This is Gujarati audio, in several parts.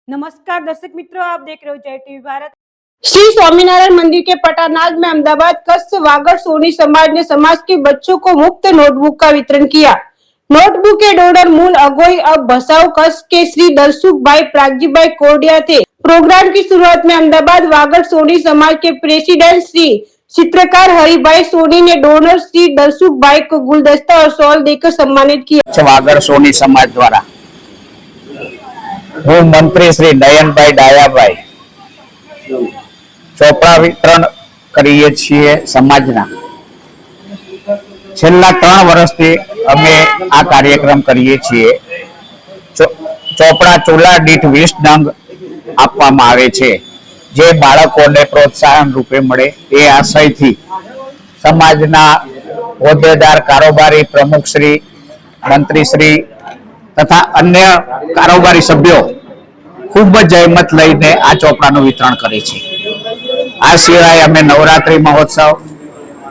नमस्कार दर्शक मित्रों, आप देख रहे हो जय टीवी भारत। श्री स्वामीनारायण मंदिर के पटानाग में अहमदाबाद कच्छ वागड़ सोनी समाज ने समाज के बच्चों को मुफ्त नोटबुक का वितरण किया। नोटबुक के डोनर मूल अगोई अब भसाव कच्छ के श्री दलसुख भाई प्रागजीभाई कोडिया थे। प्रोग्राम की शुरुआत में अहमदाबाद वागड़ सोनी समाज के प्रेसिडेंट श्री चित्रकार हरिभाई सोनी ने डोनर श्री दलसुख भाई को गुलदस्ता और शॉल देकर सम्मानित किया। वागड़ सोनी समाज द्वारा हूँ मंत्री श्री नयनभाई डायाभाई ચોપડા વિતરણ કરીએ છીએ સમાજના। છેલ્લા 3 વર્ષથી અમે આ કાર્યક્રમ કરીએ છીએ। ચોપડા ચોલા દીઠ 20 નંગ આપવામાં આવે છે, જે બાળકોને પ્રોત્સાહન રૂપે મળે એ આશયથી સમાજના હોદ્દેદાર, કારોબારી પ્રમુખશ્રી, મંત્રીશ્રી તથા અન્ય કારોબારી સભ્યો ખૂબ જ જહેમત લઈને આ ચોપડાનું વિતરણ કરે છે। આ સિવાય અમે નવરાત્રી મહોત્સવ,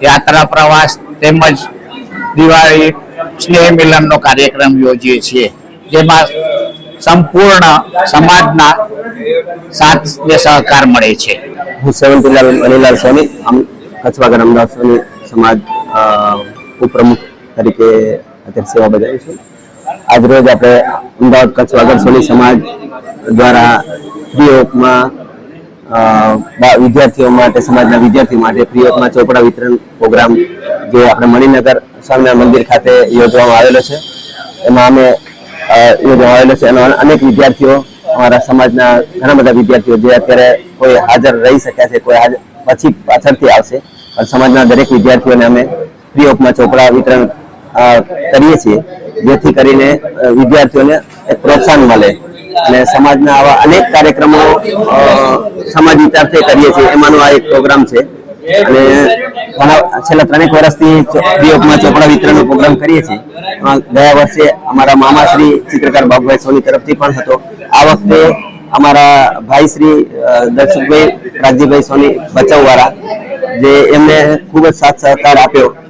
યાત્રા પ્રવાસ તેમજ દિવાળી સ્નેહ મિલનનો કાર્યક્રમ યોજીએ છીએ, જેમાં સંપૂર્ણ સમાજના સાથ જે સહકાર મળે છે। હું સેવંતીલાલ અનિલાલ સોની, કચ્છ વાગડ અમદાવાદ સોની સમાજ ઉપપ્રમુખ તરીકે અત્યારે સેવા બજાવી છું। આજ રોજ આપણે અમદાવાદ કચ્છ વાગડ સોની સમાજ દ્વારા ફ્રી ઓફમાં વિદ્યાર્થીઓ માટે, સમાજના વિદ્યાર્થીઓ માટે ફ્રી ઓફમાં ચોપડા વિતરણ પ્રોગ્રામ જે આપણે મણિનગર સ્વામિનારાયણ મંદિર ખાતે યોજવામાં આવેલો છે, એમાં અમે યોજવામાં આવેલો છે। એનો અનેક વિદ્યાર્થીઓ, અમારા સમાજના ઘણા બધા વિદ્યાર્થીઓ જે અત્યારે કોઈ હાજર રહી શક્યા છે, કોઈ પછી પાછળથી આવશે, પણ સમાજના દરેક વિદ્યાર્થીઓને અમે ફ્રી ઓફમાં ચોપડા વિતરણ કરીએ છીએ, જેથી કરીને વિદ્યાર્થીઓને એક પ્રોત્સાહન મળે અને સમાજના આવા અનેક કાર્યક્રમો સમાજ હિતાર્થે કરીએ છીએ। એમાંનો આ એક પ્રોગ્રામ છે અને છેલ્લા 3 વર્ષથી ફ્રી ઓફમાં ચોપડા વિતરણનો પ્રોગ્રામ કરીએ છીએ। ગયા વર્ષે અમારા મામા શ્રી ચિત્રકાર બાબુભાઈ સોની તરફથી પણ હતો। આ વખતે અમારા ભાઈ શ્રી દલસુખભાઈ રાજીભાઈ સોની બચાવવાળા, જે એમને ખૂબ જ સાથ સહકાર આપ્યો